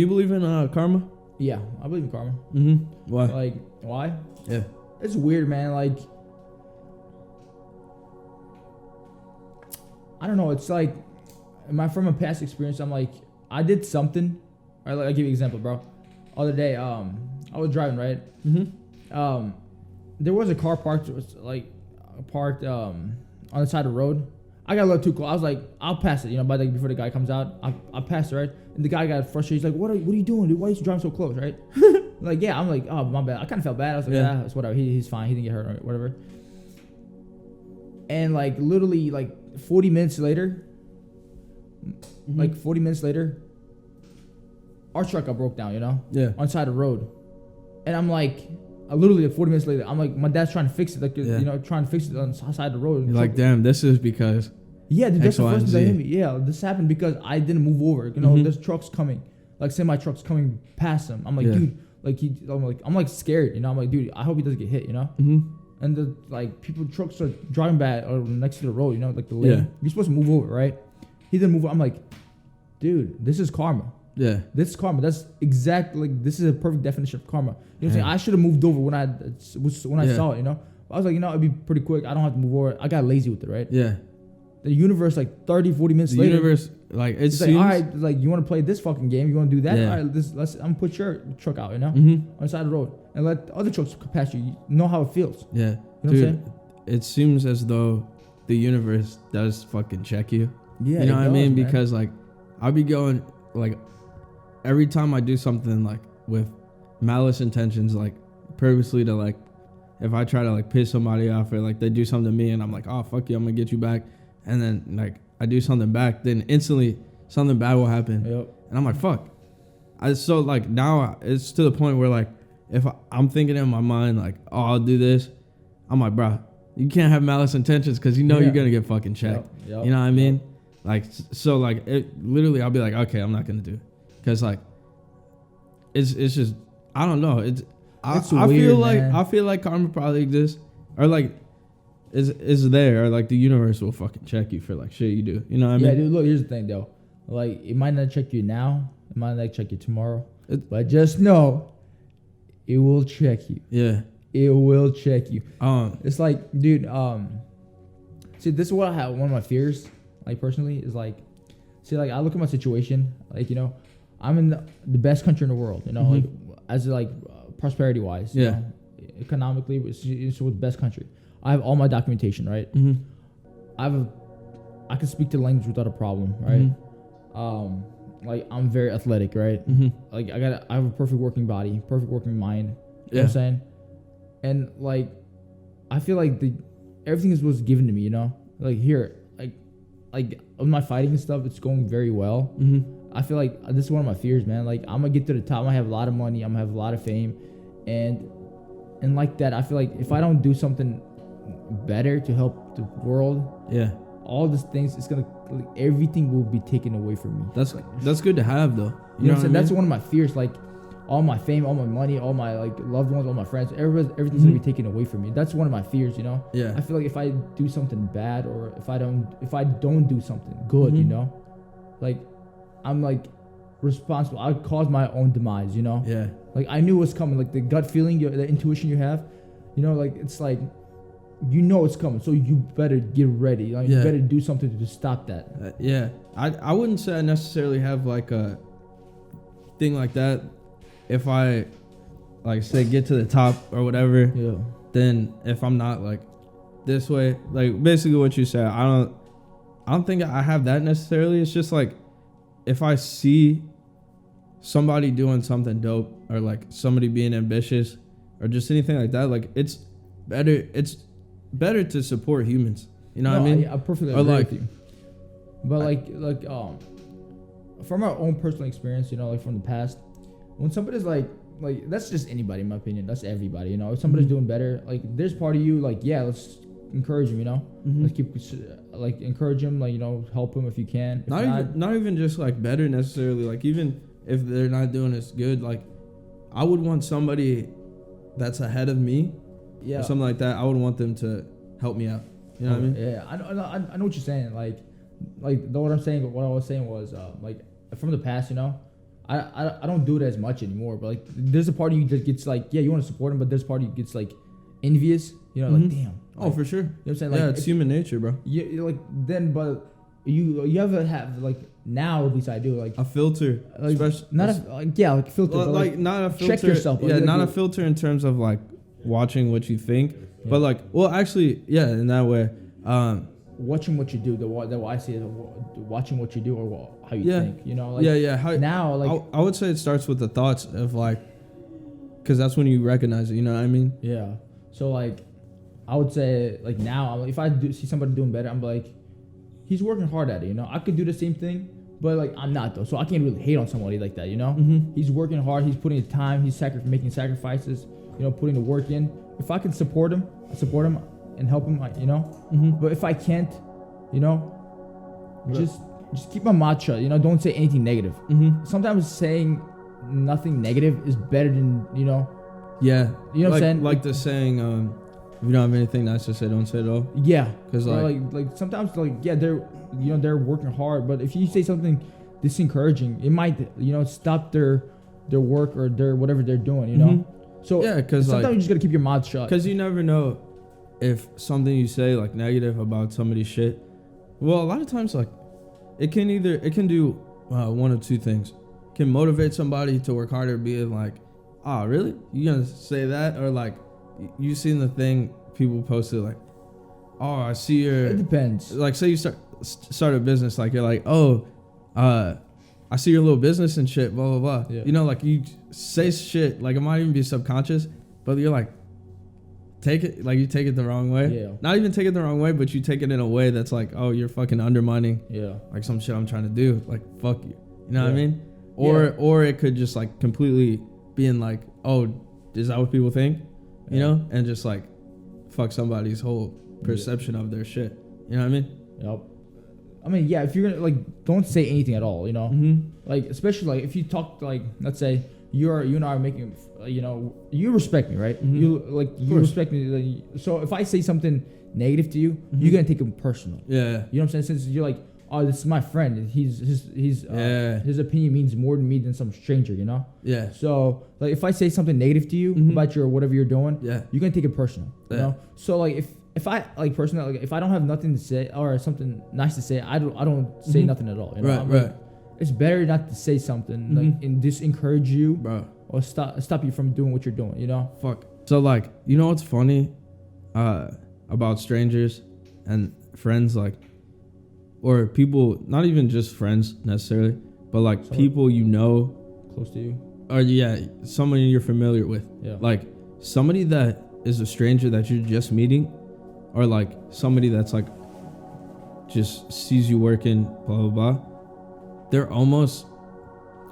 Do you believe in karma? Yeah, I believe in karma. Why? Like, why? Yeah. It's weird, man. Like, I don't know. It's like, from a past experience, I'm like, I did something. All right, like, I'll give you an example, bro. Other day, I was driving, right? There was a car parked on the side of the road. I got a little too close. I was like, I'll pass it, before the guy comes out. I passed it, right? And the guy got frustrated. He's like, what are you doing, dude? Why are you driving so close, right? Like, yeah. I'm like, oh, my bad. I kind of felt bad. I was like, yeah, it's whatever. He's fine. He didn't get hurt or whatever. And like, literally, like 40 minutes later, our truck got broke down, on the side of the road. And I'm like, literally 40 minutes later, I'm like, my dad's trying to fix it, trying to fix it on the side of the road. You're like, damn, this is because. Yeah, dude, that's the first thing that hit me. Yeah, this happened because I didn't move over. There's trucks coming, like semi trucks coming past him. I'm like, dude, I'm like scared. I'm like, dude, I hope he doesn't get hit. And the trucks are driving back or next to the road. Like the lane. You're supposed to move over, right? He didn't move over. I'm like, dude, this is karma. Yeah, this is karma. That's exactly this is a perfect definition of karma. You know what I'm saying? I should have moved over when I saw it. I was like, it'd be pretty quick. I don't have to move over. I got lazy with it, right? Yeah. The universe, like 30, 40 minutes later. The universe, like, it's like, all right, like, you want to play this fucking game? You want to do that? Yeah. All right, I'm going to put your truck out, on the side of the road. And let other trucks pass you. You know how it feels. Yeah. You know what I'm saying? It seems as though the universe does fucking check you. Yeah. You know what I mean? Man. Because, like, I'll be going, like, every time I do something, like, with malice intentions, like, purposely to, like, if I try to, like, piss somebody off or, like, they do something to me and I'm like, oh, fuck you, I'm going to get you back. And then, like, I do something back, then instantly something bad will happen. Yep. And I'm like, fuck. So, like, now it's to the point where, like, if I'm thinking in my mind, like, oh, I'll do this, I'm like, bro, you can't have malice intentions because you're going to get fucking checked. Yep. You know what I mean? Yep. Like, so, like, literally, I'll be like, okay, I'm not going to do it. Because, like, it's just, I don't know. I feel like karma probably exists. Or, like, is there, or like the universe will fucking check you for like shit you do. You know what I mean? Yeah, dude, look, here's the thing though. Like, it might not check you now, it might not check you tomorrow. But just know it will check you. Yeah. It will check you. It's like, dude, see, this is what I have. One of my fears, like personally, is like, see, like I look at my situation, like, I'm in the best country in the world, like as like prosperity wise, economically, it's the best country. I have all my documentation, right? I can speak the language without a problem, right? Like, I'm very athletic, right? Like, I have a perfect working body, perfect working mind. You know what I'm saying? And like, I feel like everything was given to me, Like, here, like with my fighting and stuff, it's going very well. I feel like this is one of my fears, man. Like, I'm gonna get to the top. I'm gonna have a lot of money. I'm gonna have a lot of fame, and like that, I feel like if I don't do something better to help the world, all these things, it's gonna, like, everything will be taken away from me. That's good to have though. You know what I'm saying? That's one of my fears. Like, all my fame, all my money, all my like loved ones, all my friends, everything's gonna be taken away from me. That's one of my fears. Yeah. I feel like if I do something bad, or if I don't do something good, like, I'm like responsible. I would cause my own demise. Yeah. Like, I knew what's coming. Like, the gut feeling, the intuition you have, like, it's like, it's coming, so you better get ready. Like, you better do something to stop that. I wouldn't say I necessarily have like a thing like that. If I, like, say, get to the top or whatever, then if I'm not like this way, like basically what you said, I don't think I have that necessarily. It's just like, if I see somebody doing something dope, or like somebody being ambitious, or just anything like that, like, it's better to support humans. You know what I mean? I perfectly agree with you. But like from our own personal experience, like from the past, when somebody's like that's just anybody in my opinion. That's everybody. If somebody's doing better, like, there's part of you like, let's encourage him. Let's keep like encourage him, like, help him if you can. If not even just like better necessarily. Like, even if they're not doing as good, like, I would want somebody that's ahead of me. Yeah, or something like that. I would want them to help me out. You know what I mean? Yeah, I know what you're saying. Like what I was saying was like, from the past, I don't do it as much anymore. But like, there's a part of you that gets like, yeah, you want to support him, but there's a part of you gets like envious. You know, like damn. Oh, like, for sure. You know what I'm saying? Like, yeah, it's human nature, bro. You like then, but you ever have like now at least I do like a filter, like, especially not a like filter, well, but like not a filter. Check yourself. Yeah, like, not a filter in terms of like watching what you think, but like actually, in that way. Watching what you do, the I see it, watching what you do or how you think, you know, like how, now, like I would say it starts with the thoughts of like, because that's when you recognize it, you know what I mean? Yeah. So like, I would say like now, if I see somebody doing better, I'm like, he's working hard at it, you know. I could do the same thing, but like I'm not though, so I can't really hate on somebody like that, you know. He's working hard, he's putting the time, he's making sacrifices, you know, putting the work in. If I can support him, and help him, you know. But if I can't, you know, just keep my mouth shut. You know, don't say anything negative. Sometimes saying nothing negative is better than, you know. Yeah. You know what I'm saying? Like the saying, if you don't have anything nice to say, don't say it at all. Yeah. Because like sometimes they're working hard, but if you say something disencouraging, it might, you know, stop their work or their whatever they're doing. You know. So yeah, because sometimes you just gotta keep your mouth shut. Because you never know if something you say like negative about somebody's shit. Well, a lot of times like it can do one of two things. It can motivate somebody to work harder, being like, oh really, you gonna say that? Or like you seen the thing people posted like, oh I see your, it depends, like say you start a business, like you're like, oh I see your little business and shit, blah blah blah. You know, like you say shit like it might even be subconscious, but you're like, take it the wrong way. Yeah. Not even take it the wrong way, but you take it in a way that's like, oh, you're fucking undermining. Yeah. Like some shit I'm trying to do. Like fuck you. You know what I mean? Or it could just like completely being like, oh, is that what people think? You know? And just like fuck somebody's whole perception of their shit. You know what I mean? Yep. I mean, yeah, if you're gonna like, don't say anything at all, you know? Like, especially like if you talk like, let's say you and I are making, you know, you respect me, right? You respect me. Like, so if I say something negative to you, you're gonna take it personal. Yeah. You know what I'm saying? Since you're like, oh, this is my friend. His opinion means more to me than some stranger, you know? Yeah. So like, if I say something negative to you about your whatever you're doing, you're gonna take it personal. You know? So like, if I like personally, like, if I don't have nothing to say or something nice to say, I don't say nothing at all. You know? Right. Like, it's better not to say something like and disencourage you, bro, or stop you from doing what you're doing. You know? Fuck. So like, you know what's funny about strangers and friends, like, or people, not even just friends necessarily, but like people you know, close to you, or somebody you're familiar with. Yeah. Like somebody that is a stranger that you're just meeting, or like somebody that's like just sees you working, blah blah blah. They're almost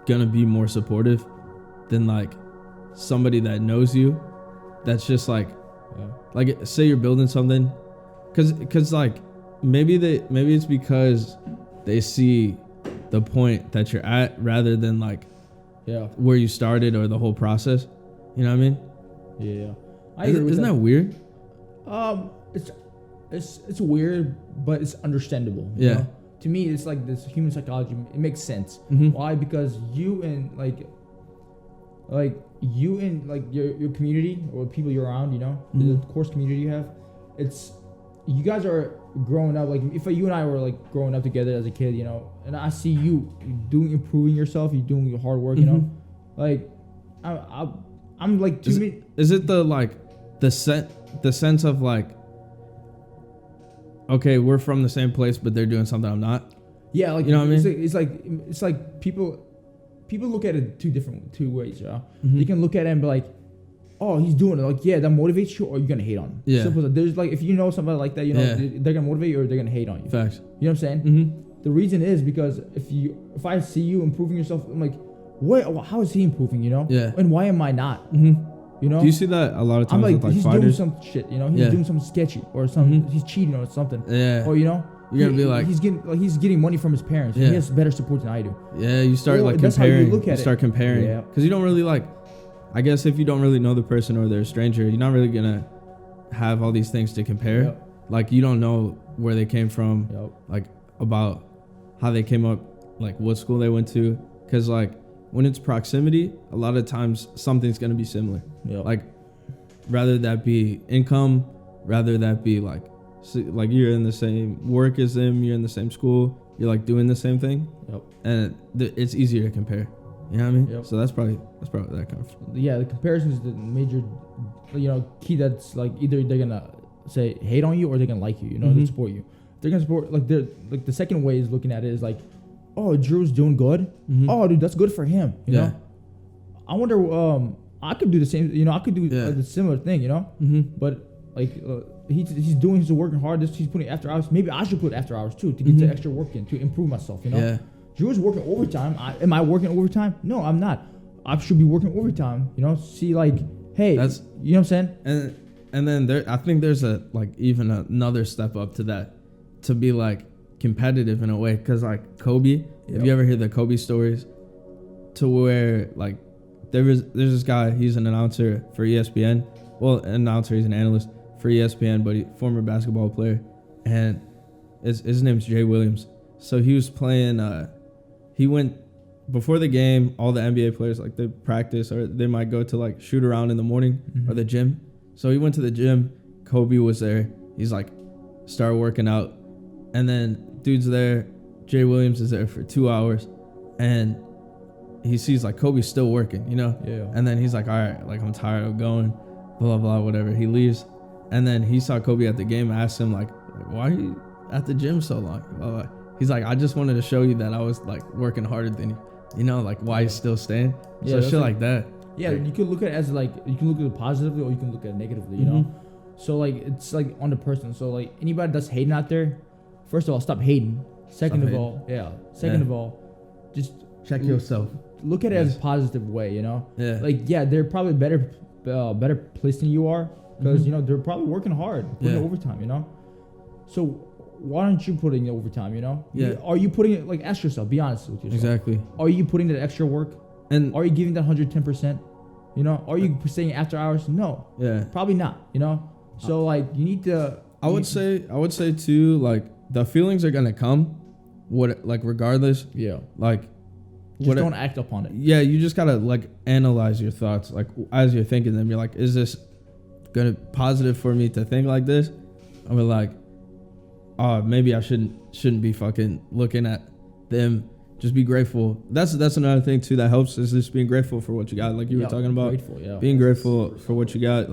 gonna be more supportive than like somebody that knows you. That's just like, like say you're building something, cause like maybe it's because they see the point that you're at rather than like where you started or the whole process. You know what I mean? Yeah. Isn't that weird? It's weird, but it's understandable. You know? To me, it's like this human psychology. It makes sense. Why? Because you and your community or people you're around, you know, the course community you have, you guys are growing up. Like if you and I were like growing up together as a kid, you know, and I see you improving yourself, you're doing your hard work, you know, like I'm like, to me, is it the sense of like, okay, we're from the same place, but they're doing something I'm not. Yeah, like, you know what I mean? It's like people look at it two ways. Yeah, you can look at it and be like, oh, he's doing it. Like, yeah, that motivates you, or you're gonna hate on him. Yeah. Simple as that. There's like, if you know somebody like that, you know, they're gonna motivate you or they're gonna hate on you. Facts. You know what I'm saying? The reason is because if I see you improving yourself, I'm like, what? How is he improving? You know? Yeah. And why am I not? You know? Do you see that a lot of times? I'm like, he's fighters? Doing some shit. You know, he's doing something sketchy or something. He's cheating or something. Yeah. Or you know, you're gonna be like, he's getting money from his parents. Yeah. He has better support than I do. Yeah. You start like comparing. You start comparing. Yeah. Because you don't really like. I guess if you don't really know the person or they're a stranger, you're not really gonna have all these things to compare. Yep. Like you don't know where they came from. Yep. Like about how they came up, like what school they went to. Because like when it's proximity, a lot of times something's going to be similar. Yep. Like, rather that be income, rather that be like you're in the same work as them, you're in the same school, you're like doing the same thing. Yep. And it's easier to compare. You know what I mean? Yep. So that's probably that kind of. Yeah, the comparison is the major, key. That's like either they're gonna say hate on you or they're gonna like you. They support you. They're gonna support the second way is looking at it is like, oh, Drew's doing good. Oh, dude, that's good for him. You know. I wonder. I could do the same. I could do the similar thing. But like he's doing. He's working hard. He's putting after hours. Maybe I should put after hours too to get the extra work in to improve myself. Yeah. Drew's working overtime. Am I working overtime? No, I'm not. I should be working overtime. See, like, hey, that's, you know what I'm saying? And then I think there's even another step up to that, to be like competitive in a way, because like Kobe, if you ever hear the Kobe stories, to where like there's this guy, he's an announcer for ESPN. Well, he's an analyst for ESPN, but former basketball player, and his name's Jay Williams. So he was playing. He went before the game. All the NBA players they practice, or they might go to like shoot around in the morning or the gym. So he went to the gym. Kobe was there. He's like, started working out, and then dude's there. Jay Williams is there for 2 hours, and he sees like Kobe's still working, Yeah. And then he's like, all right, like I'm tired of going, blah blah whatever. He leaves, and then he saw Kobe at the game. Asked him like why are you at the gym so long? Blah, blah. He's like, I just wanted to show you that I was like working harder than you. Like why you still staying? So shit like that. Yeah, you can look at it as like you can look at it positively or you can look at it negatively. You know. So like it's like on the person. So like anybody that's hating out there, first of all, stop hating. Second of all, just check yourself. Look at it as a positive way. Yeah. Like they're probably better placed than you are because they're probably working hard, putting overtime. So. Why aren't you putting in overtime, Yeah. Are you putting it, ask yourself, be honest with yourself. Exactly. Are you putting that extra work? And are you giving that 110%? Are you staying after hours? No. Yeah. Probably not, So, you need to... I would say too, the feelings are going to come, regardless. Yeah. Just don't act upon it. Yeah, you just got to, analyze your thoughts. As you're thinking them, you're like, is this going to positive for me to think like this? Or maybe I shouldn't be fucking looking at them. Just be grateful. That's another thing too that helps, is just being grateful for what you got. Like you were talking about, being grateful for what you got.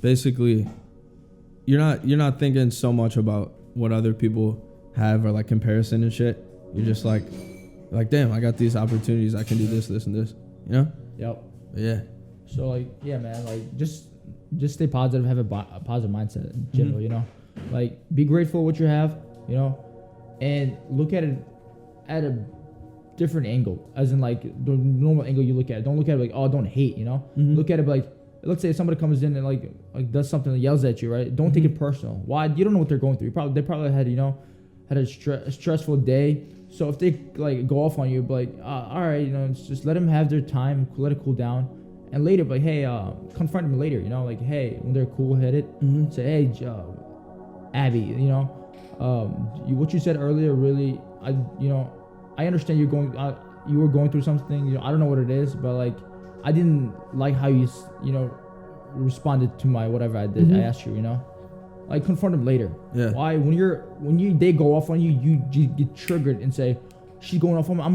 Basically, you're not thinking so much about what other people have or comparison and shit. You're just like damn, I got these opportunities. I can do this, and this. Yep. Yeah. So man, just stay positive. Have a positive mindset in general. Be grateful what you have, and look at it at a different angle, as in the normal angle you look at it. Don't look at it don't hate, Look at it let's say somebody comes in and does something and yells at you, right? Don't take it personal. Why? You don't know what they're going through. They probably had a stressful day. So if they go off on you, all right, just let them have their time, let it cool down. And later, hey, confront them later, hey, when they're cool-headed, say, hey, Abby, what you said earlier really, I understand you were going through something, I don't know what it is, but I didn't like how you responded to my whatever I did. I asked you, confront them later. Yeah. Why? When they go off on you, you get triggered and say, she's going off on me, I'm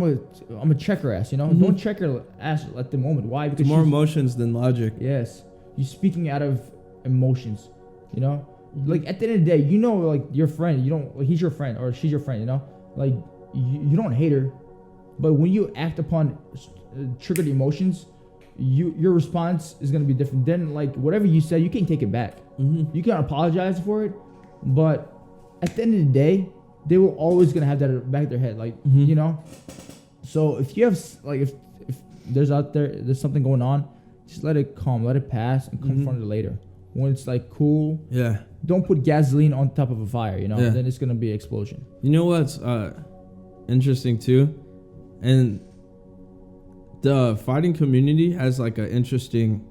gonna check her ass, Don't check her ass at the moment. Why? Because more emotions than logic. Yes. You're speaking out of emotions, at the end of the day, your friend, he's your friend or she's your friend, you don't hate her, but when you act upon triggered emotions, your response is gonna be different. Then whatever you said, you can't take it back. You can apologize for it, but at the end of the day, they were always gonna have that in the back of their head, So if you have if there's something going on, just let it calm, let it pass, and confront it later. When it's cool, don't put gasoline on top of a fire, then it's gonna be an explosion. You know what's interesting too, and the fighting community has an interesting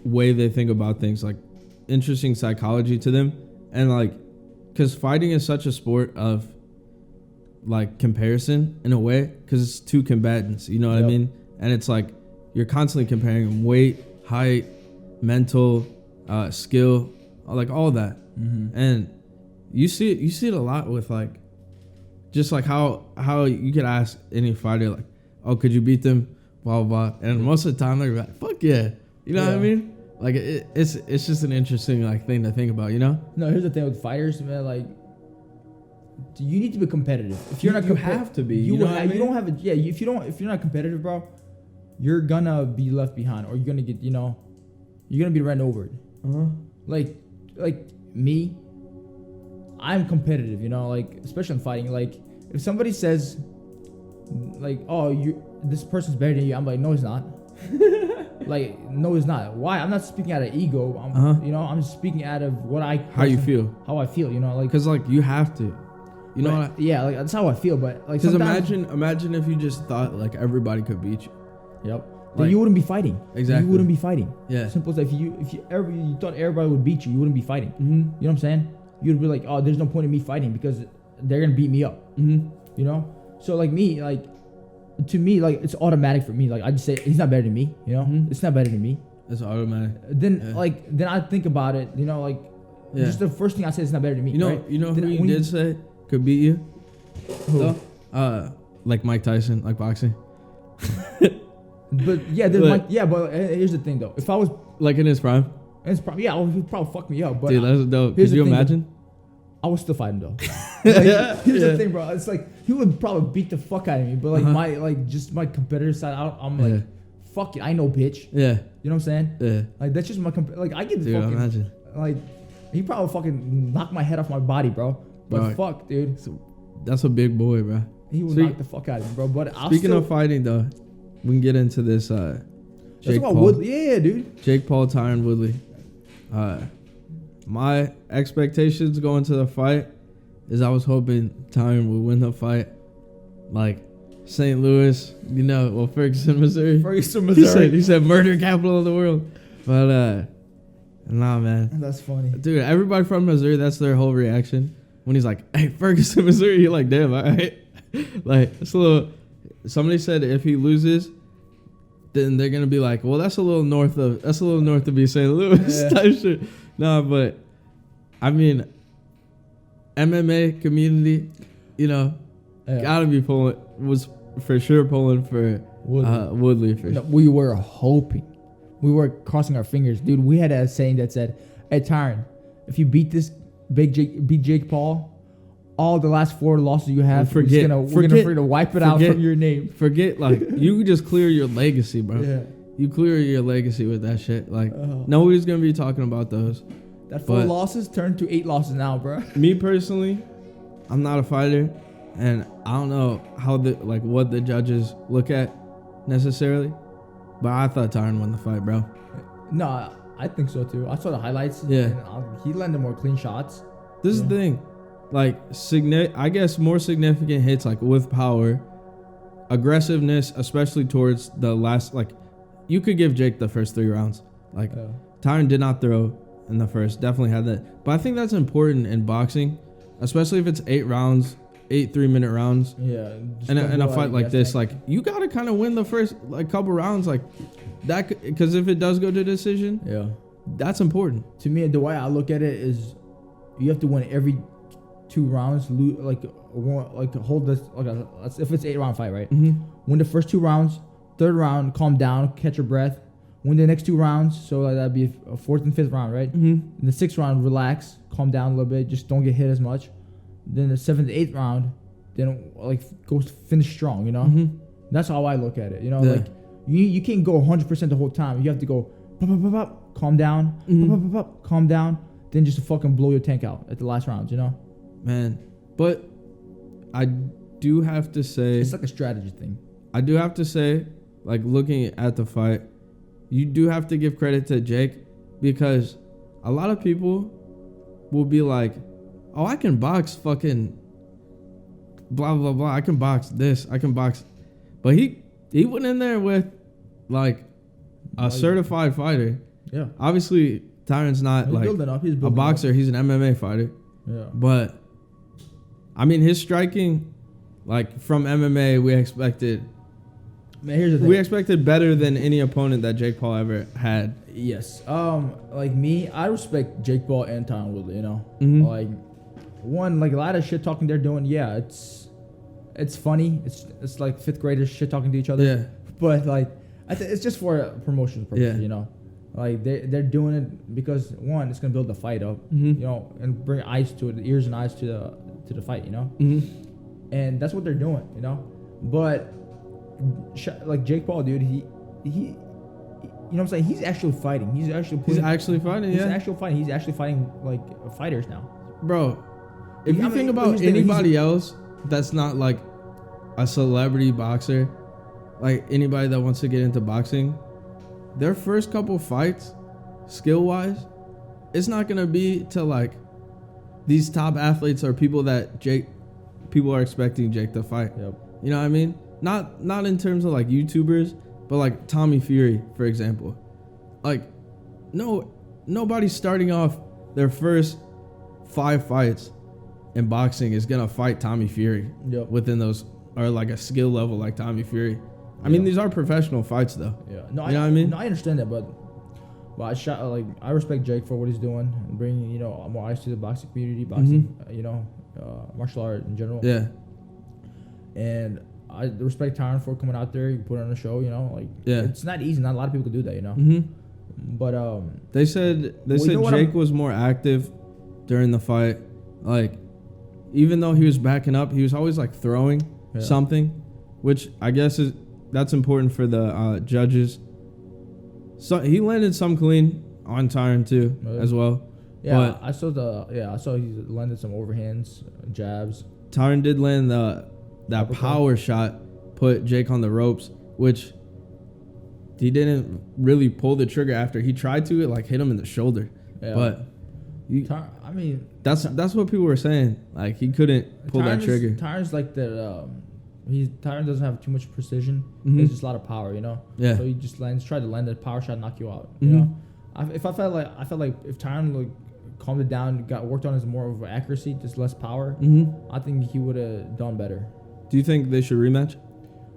way they think about things, interesting psychology to them, and because fighting is such a sport of like comparison in a way because it's two combatants. You know what I mean? And it's like you're constantly comparing weight, height, mental, skill, like all that. Mm-hmm. And you see it a lot with like just like how you could ask any fighter like, oh, could you beat them? Blah blah blah. And most of the time they're like, fuck yeah. You know what I mean? Like it's just an interesting like thing to think about, you know? No, here's the thing with fighters, man. Like, you need to be competitive. If you're not, you have to be. You know what I mean? You don't have a If you're not competitive, bro, you're gonna be left behind, or you're gonna get you're gonna be ran over. Like me, I'm competitive. You know, like especially in fighting. Like if somebody says, like, oh, this person's better than you, I'm like, no, he's not. Like, no, it's not. Why? I'm not speaking out of ego. I'm just speaking out of how you feel. How I feel, you know, like because like you have to, you know. Like that's how I feel. But like, because imagine if you just thought like everybody could beat you. Yep. Then you wouldn't be fighting. Exactly. You wouldn't be fighting. Yeah. Simple as that. If you thought everybody would beat you, you wouldn't be fighting. Mm-hmm. You know what I'm saying? You'd be like, oh, there's no point in me fighting because they're gonna beat me up. Mm-hmm. You know. So like me, like. To me, like, it's automatic for me. Like, I just say, he's not better than me, you know? Mm-hmm. It's not better than me. It's automatic. Then I think about it, you know, like, just the first thing I say is not better than me, You know, right? You know who you did say could beat you? Who? Like Mike Tyson, like boxing. But, here's the thing, though. If I was... Like in his prime? He'd probably fuck me up, but... Dude, that's dope. Could you imagine? I would still fight him, though. Here's the thing, bro. It's like, he would probably beat the fuck out of me, but like my competitor side, I'm like, fuck it, I know, bitch. Yeah. You know what I'm saying? Yeah. Like that's just my like I get the fucking imagine. Like he probably fucking knocked my head off my body, bro. But fuck, dude. That's a big boy, bro. He would knock the fuck out of me, bro. But speaking of fighting, though, we can get into this. Jake Paul. Woodley. Yeah, dude. Jake Paul, Tyron Woodley. My expectations going to the fight is I was hoping Tyron would win the fight. Like St. Louis, Ferguson, Missouri. He said murder capital of the world. But nah, man. That's funny. Dude, everybody from Missouri, that's their whole reaction. When he's like, hey, Ferguson, Missouri, you're like, damn, all right. Like, it's a little... Somebody said if he loses, then they're gonna be like, well, that's a little north of East St. Louis type shit. No, but I mean, MMA community, gotta be was for sure pulling for Woodley. We were hoping, we were crossing our fingers, dude. We had a saying that said, "Hey, Tyron, if you beat beat Jake Paul, all the last 4 losses you have, we're gonna wipe it out from your name. Forget, like, you just clear your legacy, bro. Yeah. You clear your legacy with that shit. Like, nobody's gonna be talking about those. That 4 losses turned to 8 losses now, bro. Me personally, I'm not a fighter, and I don't know what the judges look at necessarily, but I thought Tyron won the fight, bro. No, I think so too. I saw the highlights. Yeah, and he landed more clean shots. This is the thing. Like, I guess more significant hits, like, with power, aggressiveness, especially towards the last, like, you could give Jake the first 3 rounds. Like, Tyron did not throw in the first, definitely had that. But I think that's important in boxing, especially if it's 8 rounds, 8 3-minute rounds. Yeah. In a fight like this, like, you got to kind of win the first, like, couple rounds, like, that, because if it does go to decision, that's important. To me, the way I look at it is you have to win every 2 rounds, hold this, if it's 8-round fight, right? Mm-hmm. Win the first 2 rounds, 3rd round, calm down, catch your breath. Win the next 2 rounds, so that'd be a 4th and 5th round, right? Mm-hmm. In the 6th round, relax, calm down a little bit, just don't get hit as much. Then the 7th, 8th round, then go finish strong, Mm-hmm. That's how I look at it, like you can't go 100% the whole time. You have to go calm down, mm-hmm. Calm down, then just fucking blow your tank out at the last rounds, Man, but I do have to say... It's like a strategy thing. I do have to say, like, looking at the fight, you do have to give credit to Jake, because a lot of people will be like, oh, I can box fucking blah, blah, blah. I can box this. I can box... But he went in there with, like, a certified fighter. Yeah. Obviously, Tyron's not, a boxer. He's an MMA fighter. Yeah. But... I mean, his striking Like from MMA, we expected. Man, here's the thing. We expected better than any opponent that Jake Paul ever had. Yes. Like me, I respect Jake Paul and Tyron Woodley. You know, like one, like a lot of shit talking they're doing. Yeah, it's funny. It's like fifth graders shit talking to each other. Yeah. But like, it's just for a promotion purpose. Yeah. You know, like they're doing it because one, it's gonna build the fight up. You know, and bring eyes to it, ears and eyes to the fight. You know, and that's what they're doing. You know, but like Jake Paul, dude, he you know what I'm saying? He's actually fighting. He's actually fighting. He's actually fighting like fighters now, bro. If you think about anybody else that's not like a celebrity boxer, like anybody that wants to get into boxing, their first couple fights, skill wise, it's not gonna be to like these top athletes or people that people are expecting Jake to fight. Yep. You know what I mean? Not in terms of like YouTubers, but like Tommy Fury, for example. Like, nobody's starting off their first 5 fights in boxing is gonna fight Tommy Fury within those, or like a skill level like Tommy Fury. I mean, these are professional fights though. Yeah. No, you know what I mean? No, I understand that, but I respect Jake for what he's doing and bringing more eyes to the boxing community, martial art in general. Yeah. And I respect Tyron for coming out there, put on a show, it's not easy. Not a lot of people can do that, But they said Jake was more active during the fight. Like, even though he was backing up, he was always like throwing something, which I guess that's important for the judges. So he landed some clean on Tyron too, as well. Yeah, but I saw he landed some overhands, jabs. Tyron did land that power shot, put Jake on the ropes, which he didn't really pull the trigger after. He tried to, hit him in the shoulder. Yeah. But that's what people were saying. Like, he couldn't pull that trigger. Tyron's like Tyron doesn't have too much precision. There's just a lot of power, Yeah. So he just tried to land that power shot, knock you out. You know? I felt like if Tyron calmed it down, worked on his more of accuracy, just less power, I think he would have done better. Do you think they should rematch?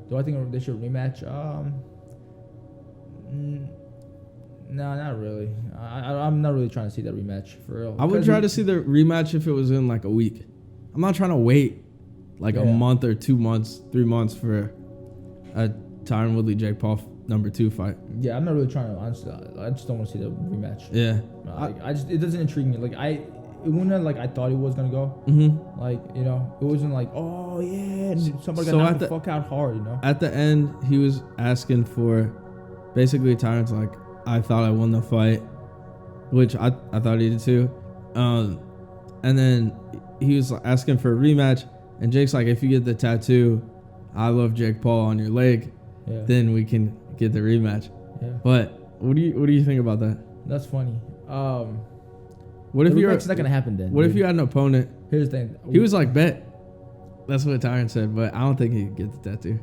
Do I think they should rematch? No, not really. I'm not really trying to see that rematch for real. I would try to see the rematch if it was in a week. I'm not trying to wait a month or 2 months, 3 months for a Tyron Woodley Jake Paul number 2 fight. Yeah, I'm not really trying to. Honestly, I just don't want to see the rematch. Yeah, it doesn't intrigue me. It wasn't I thought it was gonna go. It wasn't oh yeah, somebody got knocked the fuck out hard. At the end, he was asking for, basically Tyron's I thought I won the fight, which I thought he did too. And then he was asking for a rematch, and Jake's if you get the tattoo, I love Jake Paul on your leg, then we can get the rematch. Yeah. But what do you think about that? That's funny. What if it's not gonna happen then? What if you had an opponent? Here's the thing. He was bet. That's what Tyron said, but I don't think he could get the tattoo.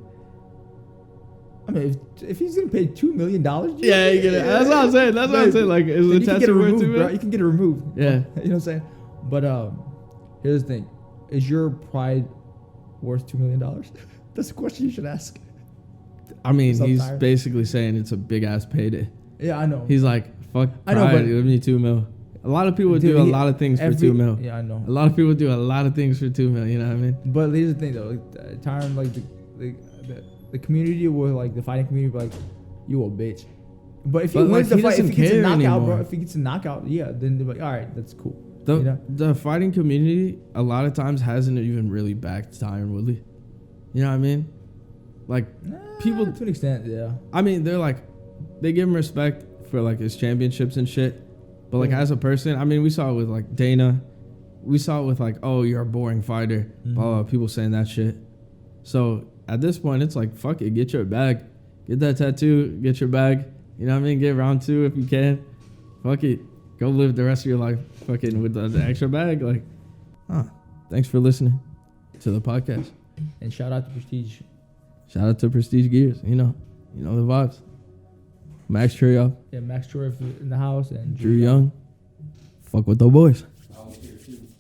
I mean, if he's gonna pay $2 million, yeah, you get it. That's what I'm saying. That's what I'm saying. Is the tattoo worth $2 million? You can get it removed. Yeah, you know what I'm saying. But here's the thing: is your pride worth $2 million? That's the question you should ask. I mean, he's basically saying it's a big ass payday. Yeah, I know. He's fuck pride. I know, but give me $2 million. A lot of people do a lot of things for $2 million. Yeah, I know. A lot of people do a lot of things for $2 million. You know what I mean? But here's the thing, though. Tyron, the community will the fighting community will you a bitch. But if he wins the fight, if he gets a knockout, anymore. Bro, if he gets a knockout, yeah, then they're all right, that's cool. The fighting community a lot of times hasn't even really backed Tyron Woodley. You know what I mean? People to an extent, yeah. I mean, they're they give him respect for his championships and shit. But as a person, I mean, we saw it with Dana. We saw it with oh, you're a boring fighter. Blah, blah, people saying that shit. So at this point, it's fuck it, get your bag, get that tattoo, get your bag. You know what I mean? Get round 2 if you can. Fuck it, go live the rest of your life fucking with the extra bag. Thanks for listening to the podcast. And shout out to Prestige. Shout out to Prestige Gears. You know the vibes. Max Choriev. Yeah, Max Choriev in the house and Drew Young. Fuck with the boys.